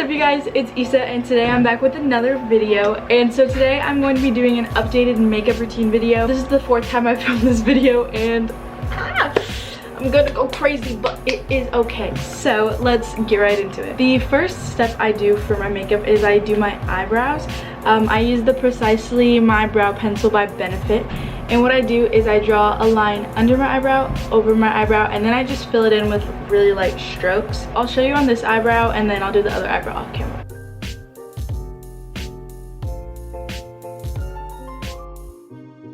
up, you guys? It's Ysa, and today I'm back with another video. And so today I'm going to be doing an updated makeup routine video. This is the 4th time I've filmed this video, and I'm gonna go crazy, but it is okay. So let's get right into it. The first step I do for my makeup is I do my eyebrows. I use the Precisely My Brow Pencil by Benefit. And what I do is I draw a line under my eyebrow, over my eyebrow, and then I just fill it in with really light strokes. I'll show you on this eyebrow, and then I'll do the other eyebrow off camera.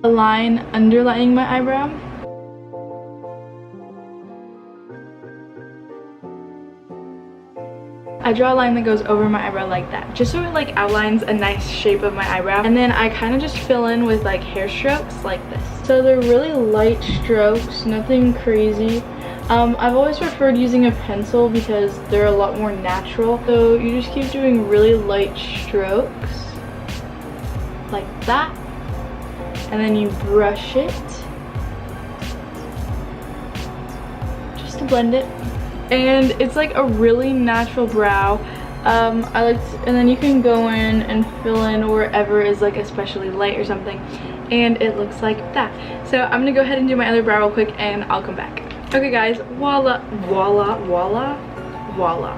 A line underlining my eyebrow. I draw a line that goes over my eyebrow like that, just so it like outlines a nice shape of my eyebrow. And then I kind of just fill in with like hair strokes like this. So they're really light strokes, nothing crazy. I've always preferred using a pencil because they're a lot more natural. So you just keep doing really light strokes like that, and then you brush it just to blend it. And it's like a really natural brow. And then you can go in and fill in wherever is like especially light or something, and it looks like that. So I'm gonna go ahead and do my other brow real quick, and I'll come back. Okay guys, voila.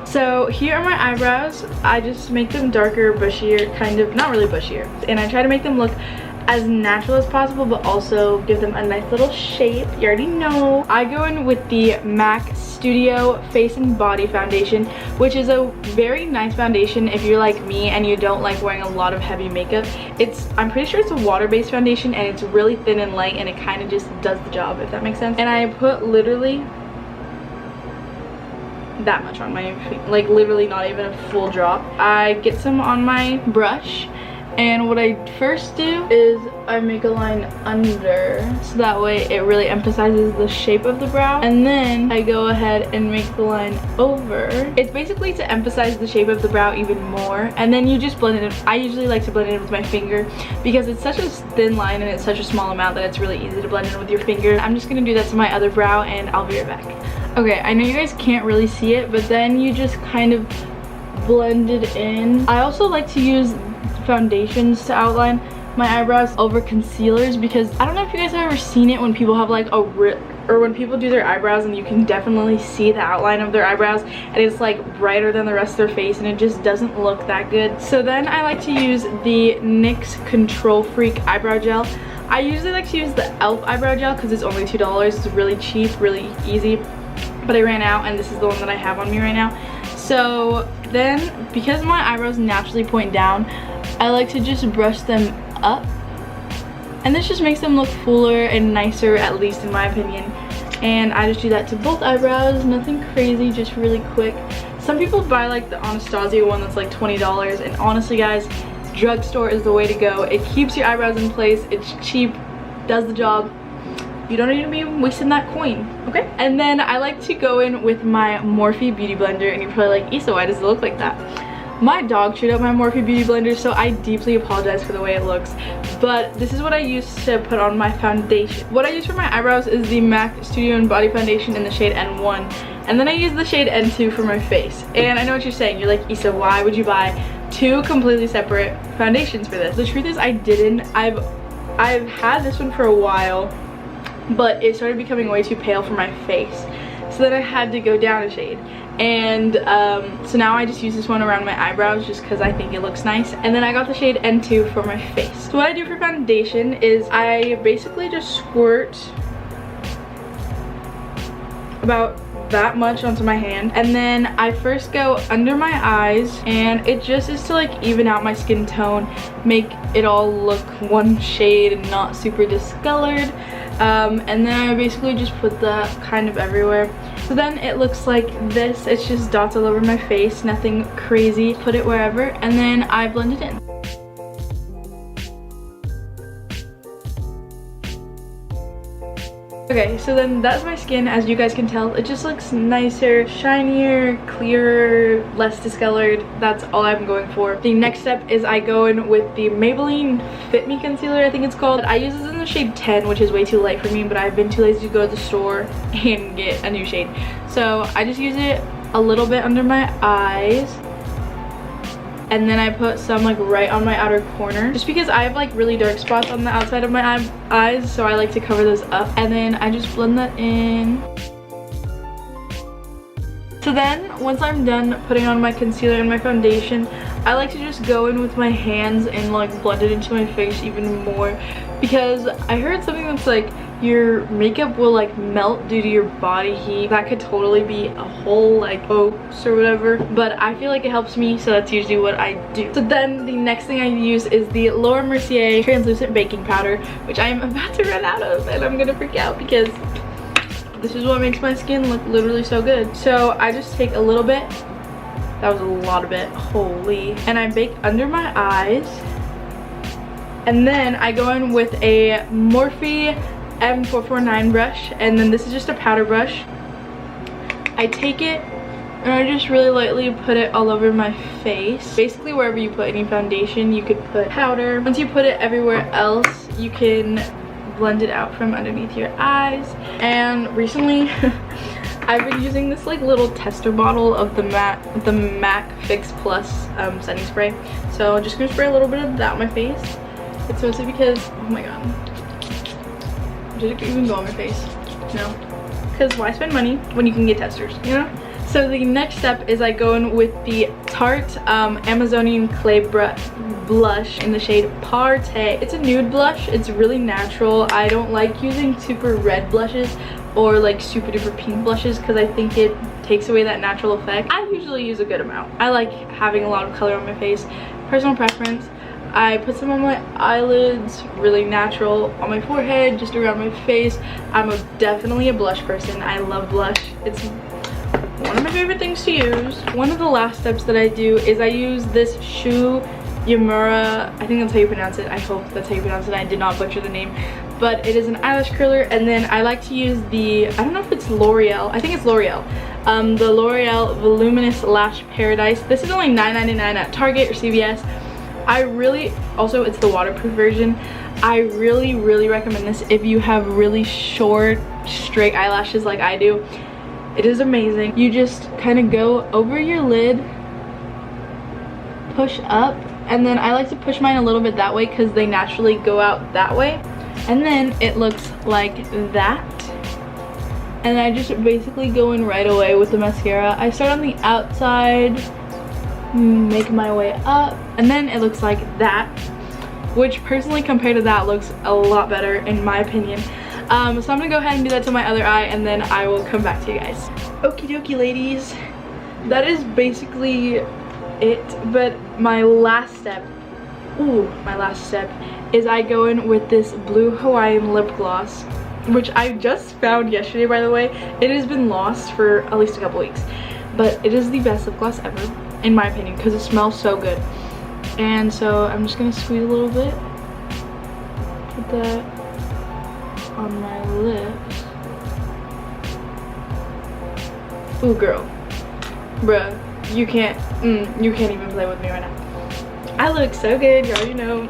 So here are my eyebrows. I just make them darker, bushier, kind of, not really bushier, and I try to make them look as natural as possible, but also give them a nice little shape. You already know. I go in with the MAC Studio Face and Body Foundation, which is a very nice foundation if you're like me and you don't like wearing a lot of heavy makeup. I'm pretty sure it's a water-based foundation, and it's really thin and light, and it kind of just does the job, if that makes sense. And I put literally that much on my face, like literally not even a full drop. I get some on my brush, and what I first do is I make a line under, so that way it really emphasizes the shape of the brow. And then I go ahead and make the line over. It's basically to emphasize the shape of the brow even more. And then you just blend it in. I usually like to blend it in with my finger because it's such a thin line and it's such a small amount that it's really easy to blend in with your finger. I'm just gonna do that to my other brow, and I'll be right back. Okay, I know you guys can't really see it, but then you just kind of blend it in. I also like to use foundations to outline my eyebrows over concealers, because I don't know if you guys have ever seen it when people have like or when people do their eyebrows and you can definitely see the outline of their eyebrows and it's like brighter than the rest of their face, and it just doesn't look that good. So then I like to use the NYX Control Freak Eyebrow Gel. I usually like to use the e.l.f. eyebrow gel because it's only $2. It's really cheap, really easy, but I ran out, and this is the one that I have on me right now. So then, because my eyebrows naturally point down, I like to just brush them up, and this just makes them look fuller and nicer, at least in my opinion. And I just do that to both eyebrows, nothing crazy, just really quick. Some people buy like the Anastasia one that's like $20, and honestly guys, drugstore is the way to go. It keeps your eyebrows in place, it's cheap, does the job. You don't need to be wasting that coin, okay? And then I like to go in with my Morphe Beauty Blender, and you're probably like, Ysa, why does it look like that? My dog chewed up my Morphe Beauty Blender, so I deeply apologize for the way it looks. But this is what I use to put on my foundation. What I use for my eyebrows is the MAC Studio and Body Foundation in the shade N1. And then I use the shade N2 for my face. And I know what you're saying. You're like, Ysa, why would you buy 2 completely separate foundations for this? The truth is I didn't. I've had this one for a while, but it started becoming way too pale for my face. So then I had to go down a shade. And so now I just use this one around my eyebrows just because I think it looks nice. And then I got the shade N2 for my face. So what I do for foundation is I basically just squirt about that much onto my hand, and then I first go under my eyes, and it just is to like even out my skin tone, make it all look one shade and not super discolored. And then I basically just put that kind of everywhere. So then it looks like this. It's just dots all over my face, nothing crazy. Put it wherever, and then I blend it in. Okay, so then that's my skin. As you guys can tell, it just looks nicer, shinier, clearer, less discolored. That's all I'm going for. The next step is I go in with the Maybelline Fit Me Concealer, I think it's called. I use this in the shade 10, which is way too light for me, but I've been too lazy to go to the store and get a new shade. So I just use it a little bit under my eyes, and then I put some like right on my outer corner just because I have like really dark spots on the outside of my eyes, so I like to cover those up. And then I just blend that in. So then once I'm done putting on my concealer and my foundation, I like to just go in with my hands and like blend it into my face even more, because I heard something that's like your makeup will like melt due to your body heat. That could totally be a whole like hoax or whatever, but I feel like it helps me, so that's usually what I do. So then the next thing I use is the Laura Mercier translucent baking powder, which I am about to run out of, and I'm gonna freak out because this is what makes my skin look literally so good. So I just take a little bit. That was a lot of it, holy. And I bake under my eyes. And then I go in with a Morphe M449 brush, and then this is just a powder brush. I take it and I just really lightly put it all over my face. Basically wherever you put any foundation, you could put powder. Once you put it everywhere else, you can blend it out from underneath your eyes. And recently I've been using this like little tester bottle of the MAC Fix Plus setting spray. So I'm just gonna spray a little bit of that on my face. It's mostly because, oh my god, did it even go on my face? No, because why spend money when you can get testers, you know? So the next step is I go in with the Tarte Amazonian Clay blush in the shade Tarte. It's a nude blush. It's really natural. I don't like using super red blushes or like super duper pink blushes because I think it takes away that natural effect. I usually use a good amount. I like having a lot of color on my face. Personal preference. I put some on my eyelids, really natural, on my forehead, just around my face. I'm definitely a blush person. I love blush. It's one of my favorite things to use. One of the last steps that I do is I use this Shu Yamura, I think that's how you pronounce it. I hope that's how you pronounce it. I did not butcher the name. But it is an eyelash curler, and then I like to use the, I don't know if it's L'Oreal. I think it's L'Oreal. The L'Oreal Voluminous Lash Paradise. This is only $9.99 at Target or CVS. I really, also it's the waterproof version. I really recommend this if you have really short, straight eyelashes like I do. It is amazing. You just kind of go over your lid, push up, and then I like to push mine a little bit that way because they naturally go out that way. And then it looks like that. And I just basically go in right away with the mascara. I start on the outside, make my way up, and then it looks like that, which personally compared to that looks a lot better in my opinion. So I'm gonna go ahead and do that to my other eye, and then I will come back to you guys. Okie dokie ladies, that is basically it. But my last step is I go in with this blue Hawaiian lip gloss, which I just found yesterday, by the way. It has been lost for at least a couple weeks, but it is the best lip gloss ever in my opinion because it smells so good. And so I'm just gonna squeeze a little bit, put that on my lips. Ooh girl, bruh, you can't even play with me right now. I look so good, you already know.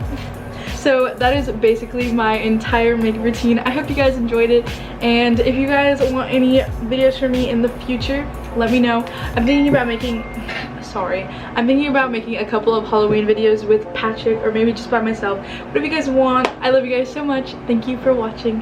So that is basically my entire makeup routine. I hope you guys enjoyed it, and if you guys want any videos from me in the future, let me know. I'm thinking about making a couple of Halloween videos with Patrick, or maybe just by myself. Whatever you guys want. I love you guys so much. Thank you for watching.